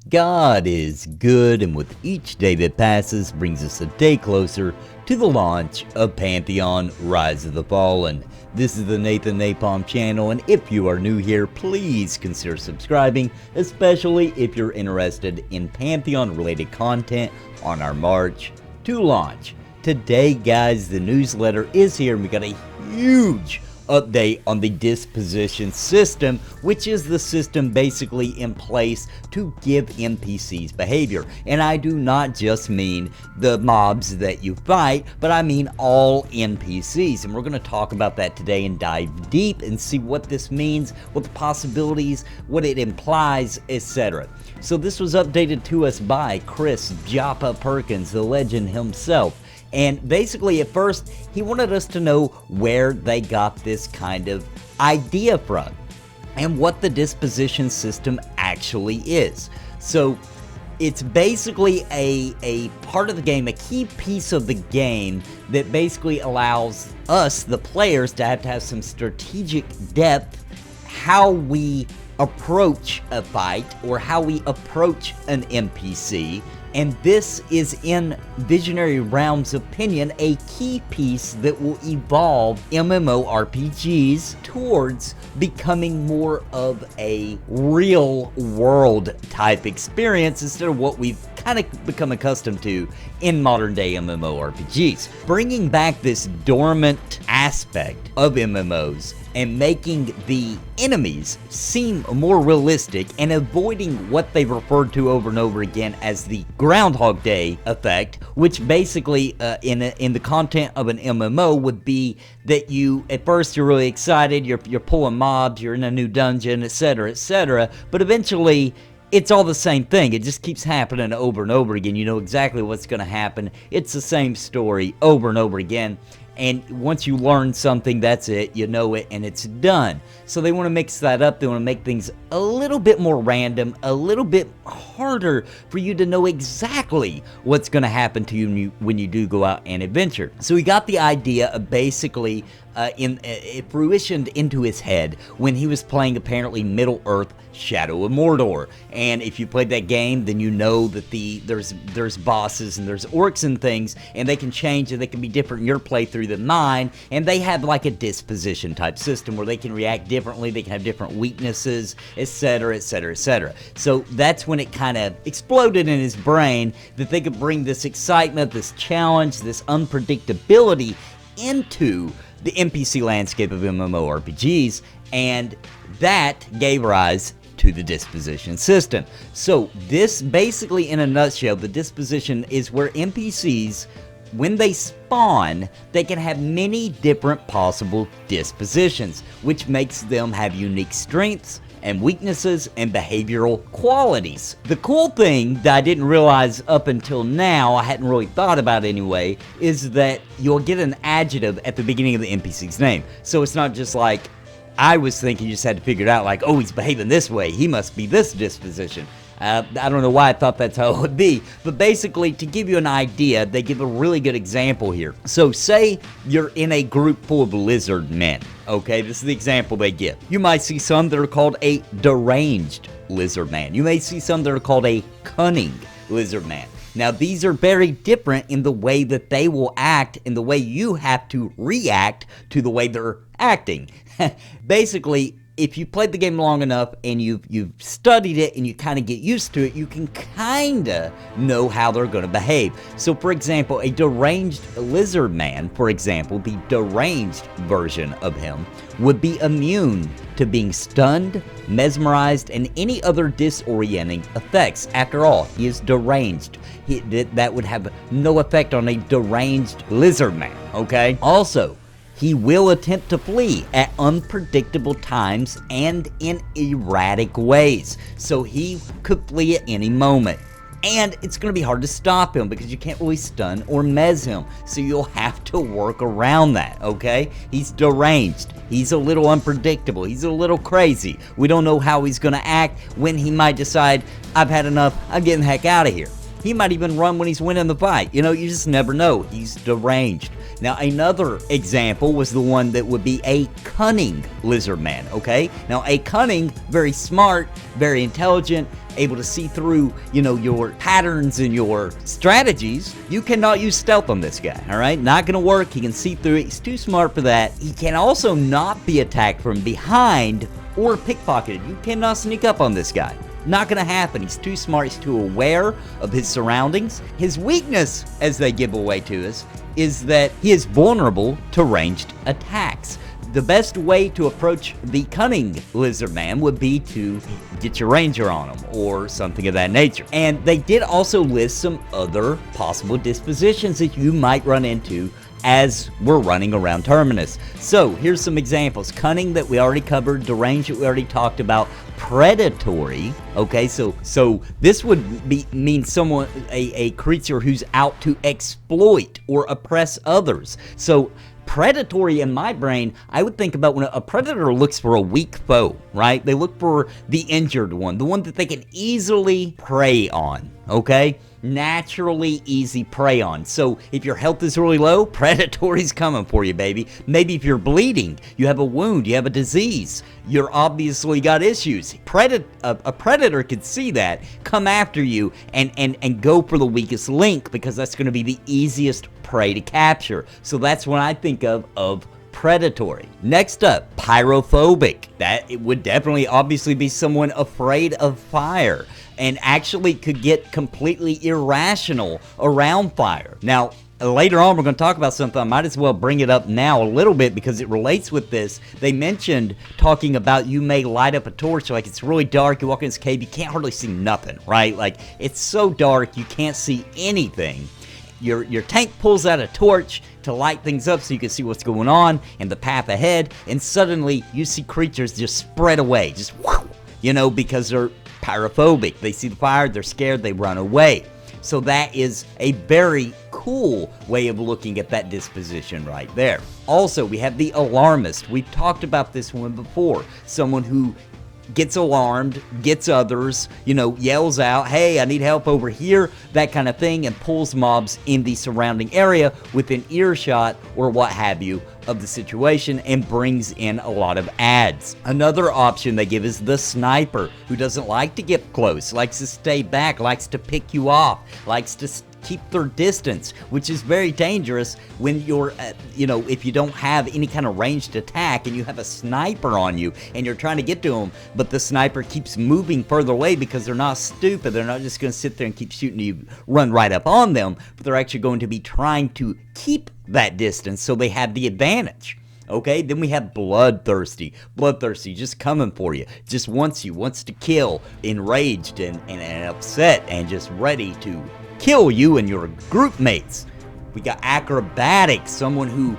God is good, and with each day that passes brings us a day closer to the launch of Pantheon Rise of the Fallen. This is the Nathan Napalm channel, and if you are new here, please consider subscribing, especially if you're interested in Pantheon related content on our march to launch. Today, guys, the newsletter is here, and we got a huge update on the disposition system, which is the system basically in place to give NPCs behavior. And I do not just mean the mobs that you fight, but I mean all NPCs. And we're going to talk about that today and dive deep and see what this means, what the possibilities, what it implies, etc. So this was updated to us by Chris Joppa Perkins, the legend himself. And basically, at first, he wanted us to know where they got this kind of idea from and what the disposition system actually is. So it's basically a part of the game, a key piece of the game that basically allows us, the players, to have some strategic depth, how we approach a fight or how we approach an NPC. And this is, in Visionary Realms' opinion, a key piece that will evolve MMORPGs towards becoming more of a real world type experience instead of what we've kind of become accustomed to in modern day MMORPGs. Bringing back this dormant aspect of MMOs and making the enemies seem more realistic and avoiding what they've referred to over and over again as the Groundhog Day effect, which basically in the content of an MMO would be that you, at first you're really excited, you're pulling mobs, you're in a new dungeon, etc., but eventually it's all the same thing. It just keeps happening over and over again. You know exactly what's going to happen. It's the same story over and over again. And once you learn something, that's it, you know it, and it's done. So they want to mix that up. They want to make things a little bit more random, a little bit harder for you to know exactly what's going to happen to you when you do go out and adventure. So he got the idea of basically it fruitioned into his head when he was playing apparently Middle-earth Shadow of Mordor. And if you played that game, then you know that there's bosses and there's orcs and things, and they can change and they can be different in your playthrough than mine, and they have like a disposition type system where they can react differently, they can have different weaknesses, etc., So that's when it kind of exploded in his brain that they could bring this excitement, this challenge, this unpredictability into the NPC landscape of MMORPGs, and that gave rise to the disposition system. So this basically, in a nutshell, the disposition is where NPCs, when they spawn, they can have many different possible dispositions, which makes them have unique strengths and weaknesses and behavioral qualities. The cool thing that I didn't realize up until now, I hadn't really thought about anyway, is that you'll get an adjective at the beginning of the NPC's name. So it's not just like, I was thinking you just had to figure it out like, oh, he's behaving this way, he must be this disposition. I don't know why I thought that's how it would be, but basically, to give you an idea, they give a really good example here. So say you're in a group full of lizard men, okay? This is the example they give. You might see some that are called a deranged lizard man. You may see some that are called a cunning lizard man. Now, these are very different in the way that they will act, in the way you have to react to the way they're acting. Basically, if you played the game long enough and you've studied it and you kind of get used to it, you can kind of know how they're going to behave. So, for example, a deranged lizard man, for example, the deranged version of him, would be immune to being stunned, mesmerized, and any other disorienting effects. After all, he is deranged. That would have no effect on a deranged lizard man, okay? Also, he will attempt to flee at unpredictable times and in erratic ways. So he could flee at any moment. And it's going to be hard to stop him because you can't really stun or mez him. So you'll have to work around that, okay? He's deranged. He's a little unpredictable. He's a little crazy. We don't know how he's going to act, when he might decide, I've had enough, I'm getting the heck out of here. He might even run when he's winning the fight. You know, you just never know. He's deranged. Now, another example was the one that would be a cunning lizard man, okay? Now, a cunning, very smart, very intelligent, able to see through, you know, your patterns and your strategies. You cannot use stealth on this guy, all right? Not gonna work. He can see through it. He's too smart for that. He can also not be attacked from behind or pickpocketed. You cannot sneak up on this guy. Not gonna happen. He's too smart. He's too aware of his surroundings. His weakness, as they give away to us, is that he is vulnerable to ranged attacks. The best way to approach the cunning lizard man would be to get your ranger on him or something of that nature. And they did also list some other possible dispositions that you might run into as we're running around Terminus. So here's some examples. Cunning that we already covered, deranged that we already talked about, predatory. Okay, so this would mean someone, a creature who's out to exploit or oppress others. So predatory, in my brain, I would think about when a predator looks for a weak foe, right? They look for the injured one, the one that they can easily prey on, okay? Naturally easy prey on. So if your health is really low, predatory's coming for you, baby. Maybe if you're bleeding, you have a wound, you have a disease, you're obviously got issues. A predator could see that, come after you, and go for the weakest link, because that's going to be the easiest prey to capture. So that's what I think of predatory. Next up, Pyro Phobic. That it would definitely obviously be someone afraid of fire and actually could get completely irrational around fire. Now, later on, we're going to talk about something. I might as well bring it up now a little bit because it relates with this. They mentioned talking about you may light up a torch, like it's really dark, you walk in this cave, you can't hardly see nothing, right? Like, it's so dark, you can't see anything. Your tank pulls out a torch to light things up so you can see what's going on and the path ahead, and suddenly you see creatures just spread away, just whoosh, you know, because they're pyrophobic. They see the fire, they're scared, they run away. So that is a very cool way of looking at that disposition right there. Also, we have the alarmist. We've talked about this one before. Someone who gets alarmed, gets others, you know, yells out, hey, I need help over here, that kind of thing, and pulls mobs in the surrounding area within earshot or what have you of the situation, and brings in a lot of ads. Another option they give is the sniper, who doesn't like to get close, likes to stay back, likes to pick you off, likes to keep their distance, which is very dangerous when you're, you know, if you don't have any kind of ranged attack and you have a sniper on you and you're trying to get to them, but the sniper keeps moving further away because they're not stupid. They're not just going to sit there and keep shooting you, run right up on them, but they're actually going to be trying to keep that distance so they have the advantage. Okay, then we have Bloodthirsty. Bloodthirsty, just coming for you. Just wants to kill, enraged and upset and just ready to kill you and your group mates. We got Acrobatics, someone who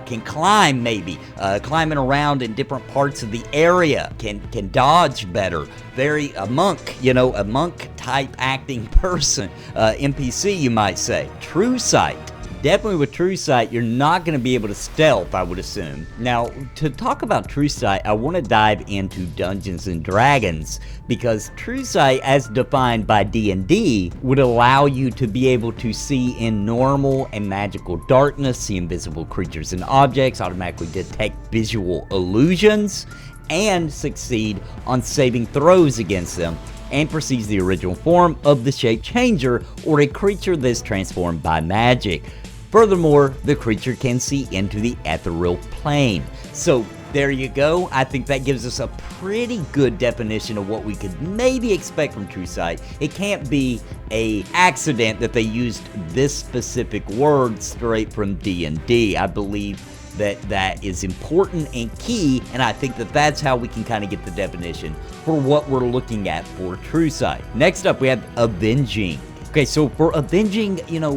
can climb, maybe climbing around in different parts of the area, can dodge better. A monk, you know, a monk type acting person, NPC you might say. True Sight. Definitely with True Sight, you're not going to be able to stealth, I would assume. Now, to talk about True Sight, I want to dive into Dungeons and Dragons, because True Sight, as defined by D&D, would allow you to be able to see in normal and magical darkness, see invisible creatures and objects, automatically detect visual illusions, and succeed on saving throws against them, and perceives the original form of the shape changer or a creature that is transformed by magic. Furthermore, the creature can see into the ethereal plane. So there you go. I think that gives us a pretty good definition of what we could maybe expect from True Sight. It can't be an accident that they used this specific word straight from D&D. I believe that is important and key, and I think that's how we can kind of get the definition for what we're looking at for True Sight. Next up, we have Avenging. Okay, so for Avenging, you know,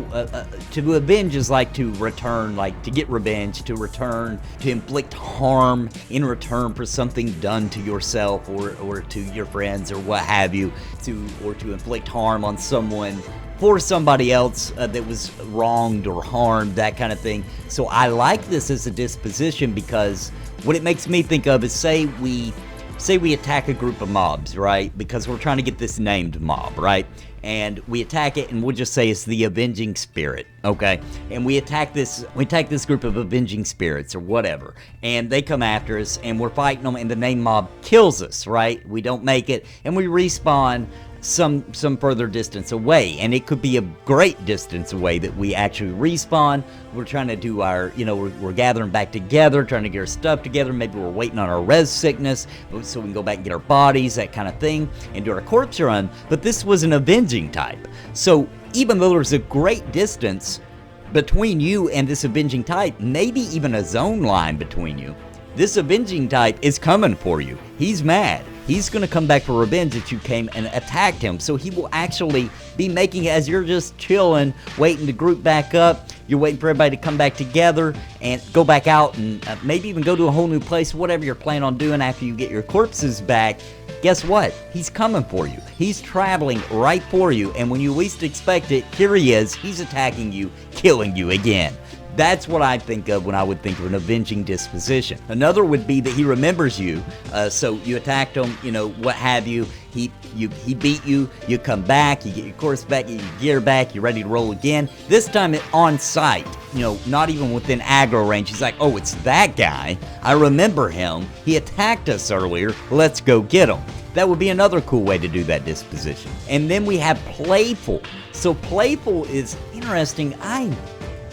to avenge is like to return, like to get revenge, to return, to inflict harm in return for something done to yourself or to your friends or what have you, or to inflict harm on someone for somebody else that was wronged or harmed, that kind of thing. So I like this as a disposition because what it makes me think of is, say we say we attack a group of mobs, right? Because we're trying to get this named mob, right? And we attack it, and we'll just say it's the Avenging Spirit, okay? And we attack this group of Avenging Spirits or whatever, and they come after us, and we're fighting them, and the named mob kills us, right? We don't make it, and we respawn some further distance away, and it could be a great distance away that we actually respawn. We're trying to do our, we're gathering back together, trying to get our stuff together. Maybe we're waiting on our res sickness so we can go back and get our bodies, that kind of thing, and do our corpse run. But this was an Avenging type, so even though there's a great distance between you and this Avenging type, maybe even a zone line between you, this Avenging type is coming for you. He's mad. He's going to come back for revenge that you came and attacked him. So he will actually be making, as you're just chilling, waiting to group back up, you're waiting for everybody to come back together and go back out and maybe even go to a whole new place, whatever you're planning on doing after you get your corpses back. Guess what? He's coming for you. He's traveling right for you, and when you least expect it, here he is. He's attacking you, killing you again. That's what I think of when I would think of an Avenging disposition. Another would be that he remembers you, so you attacked him, what have you. He beat you, you come back, you get your course back, you get your gear back, you're ready to roll again. This time on site, not even within aggro range. He's like, oh, it's that guy. I remember him. He attacked us earlier. Let's go get him. That would be another cool way to do that disposition. And then we have Playful. So Playful is interesting.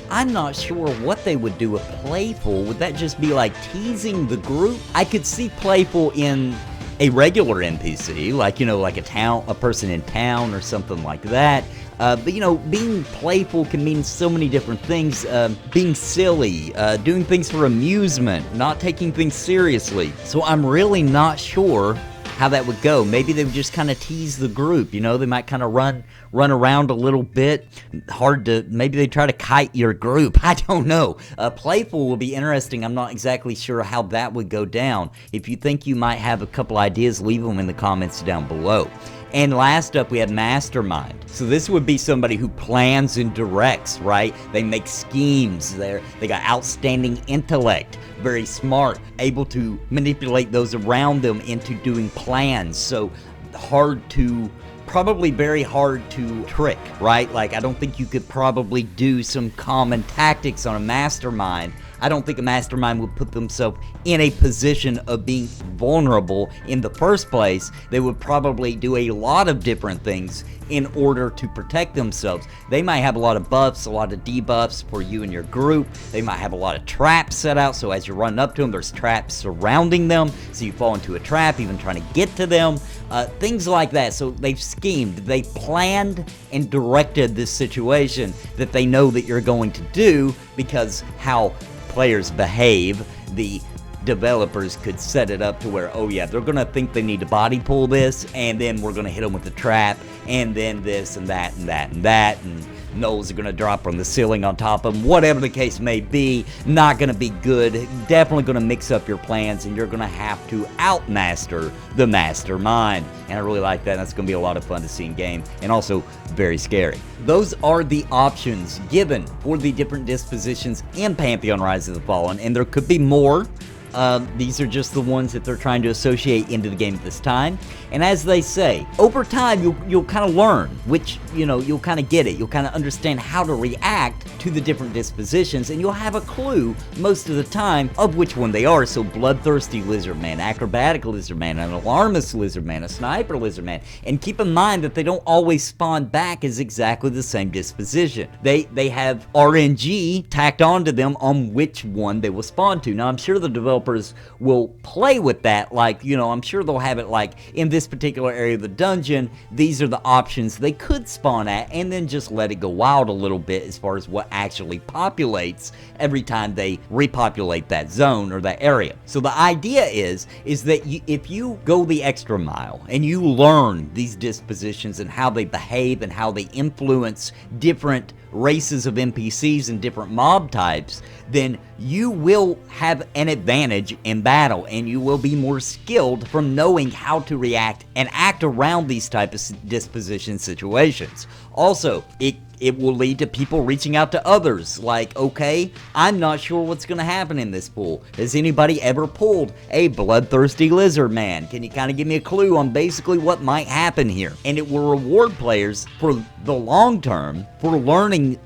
I'm not sure what they would do with Playful. Would that just be like teasing the group? I could see Playful in a regular NPC, like a person in town or something like that. But being playful can mean so many different things. Being silly, doing things for amusement, not taking things seriously. So I'm really not sure how that would go. Maybe they would just kind of tease the group, they might kind of run around a little bit. Maybe they try to kite your group. I don't know. Playful will be interesting. I'm not exactly sure how that would go down. If you think you might have a couple ideas, leave them in the comments down below. And last up, we have Mastermind. So this would be somebody who plans and directs, right? They make schemes. They got outstanding intellect, very smart, able to manipulate those around them into doing plans. So probably very hard to trick, right? Like, I don't think you could probably do some common tactics on a mastermind. I don't think a mastermind would put themselves in a position of being vulnerable in the first place. They would probably do a lot of different things in order to protect themselves. They might have a lot of buffs, a lot of debuffs for you and your group. They might have a lot of traps set out, so as you're running up to them, there's traps surrounding them, so you fall into a trap even trying to get to them. Things like that. So they've schemed, they planned and directed this situation that they know that you're going to do, because how players behave, the developers could set it up to where, oh yeah, they're gonna think they need to body pull this, and then we're gonna hit them with the trap, and then this and that and that and that, and Knolls are gonna drop from the ceiling on top of them. Whatever the case may be, not gonna be good. Definitely gonna mix up your plans, and you're gonna have to outmaster the mastermind. And I really like that. That's gonna be a lot of fun to see in game, and also very scary. Those are the options given for the different dispositions in Pantheon Rise of the Fallen, and there could be more. These are just the ones that they're trying to associate into the game at this time. And as they say, over time you'll kind of learn which, you'll kind of get it. You'll kind of understand how to react to the different dispositions, and you'll have a clue most of the time of which one they are. So Bloodthirsty Lizard Man, Acrobatic Lizard Man, an Alarmist Lizard Man, a Sniper Lizard Man. And keep in mind that they don't always spawn back as exactly the same disposition. They have RNG tacked onto them on which one they will spawn to. Now I'm sure the developers will play with that, like, I'm sure they'll have it like, in this particular area of the dungeon, these are the options they could spawn at, and then just let it go wild a little bit as far as what actually populates every time they repopulate that zone or that area. So the idea is that if you go the extra mile and you learn these dispositions and how they behave and how they influence different races of NPCs and different mob types, then you will have an advantage in battle, and you will be more skilled from knowing how to react and act around these type of disposition situations. Also, it will lead to people reaching out to others, like, okay, I'm not sure what's going to happen in this pool. Has anybody ever pulled a Bloodthirsty Lizard Man? Can you kind of give me a clue on basically what might happen here? And it will reward players for the long term for learning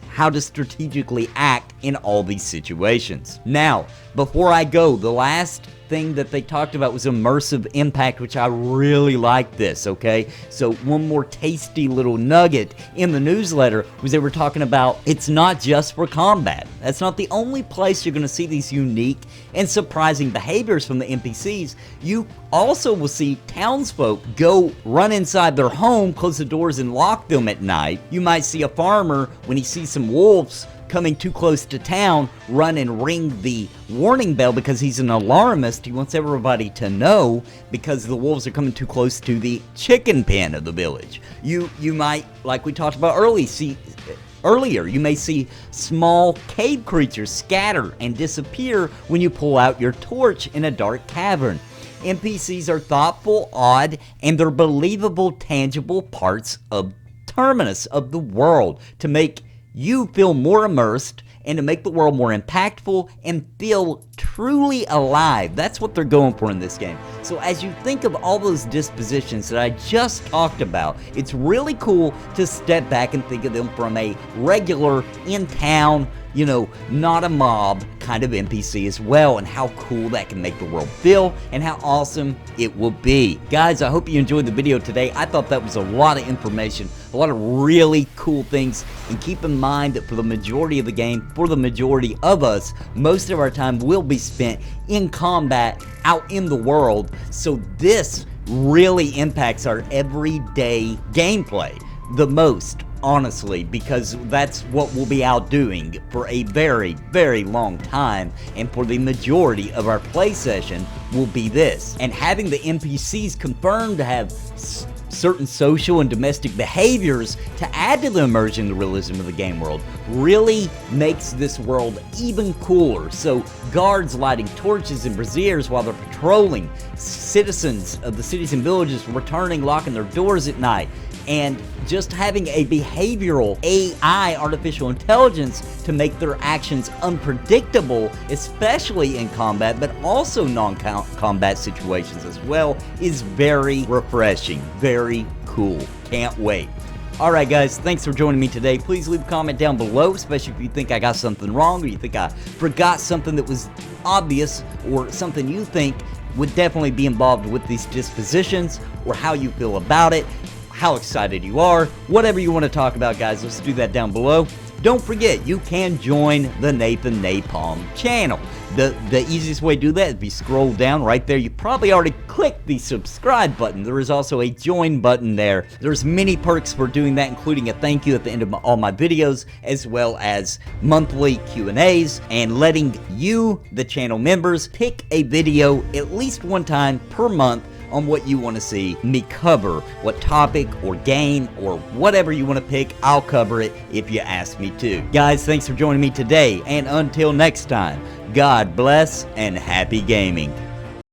how to strategically act in all these situations. Now, before I go, the last thing that they talked about was immersive impact, which I really like this, okay? So one more tasty little nugget in the newsletter was they were talking about it's not just for combat. That's not the only place you're going to see these unique and surprising behaviors from the NPCs. You also will see townsfolk go run inside their home, close the doors, and lock them at night. You might see a farmer, when he sees some wolves coming too close to town, run and ring the warning bell because he's an alarmist. He wants everybody to know because the wolves are coming too close to the chicken pen of the village. You might, like we talked about earlier, you may see small cave creatures scatter and disappear when you pull out your torch in a dark cavern. NPCs are thoughtful, odd, and they're believable, tangible parts of Terminus, of the world, to make you feel more immersed and to make the world more impactful and feel truly alive. That's what they're going for in this game. So as you think of all those dispositions that I just talked about, it's really cool to step back and think of them from a regular, in-town, you know, not a mob kind of NPC as well, and how cool that can make the world feel and how awesome it will be. Guys, I hope you enjoyed the video today. I thought that was a lot of information, a lot of really cool things, and keep in mind that for the majority of the game, for the majority of us, most of our time will be spent in combat out in the world, so this really impacts our everyday gameplay the most, honestly, because that's what we'll be out doing for a very, very long time, and for the majority of our play session will be this. And having the NPCs confirmed to have certain social and domestic behaviors to add to the immersion and realism of the game world really makes this world even cooler. So guards lighting torches and braziers while they're patrolling, citizens of the cities and villages returning, locking their doors at night, and just having a behavioral AI, artificial intelligence, to make their actions unpredictable, especially in combat, but also non-combat situations as well, is very refreshing, very cool. Can't wait. Alright guys, thanks for joining me today. Please leave a comment down below, especially if you think I got something wrong, or you think I forgot something that was obvious, or something you think would definitely be involved with these dispositions, or how you feel about it, how excited you are, whatever you want to talk about, guys. Let's do that down below. Don't forget, you can join the Nathan Napalm channel. The easiest way to do that is if you scroll down right there. You probably already clicked the subscribe button. There is also a join button there. There's many perks for doing that, including a thank you at the end of all my videos, as well as monthly Q&As, and letting you, the channel members, pick a video at least one time per month on what you want to see me cover, what topic or game or whatever you want to pick. I'll cover it if you ask me to. Guys, thanks for joining me today, and until next time, God bless and happy gaming.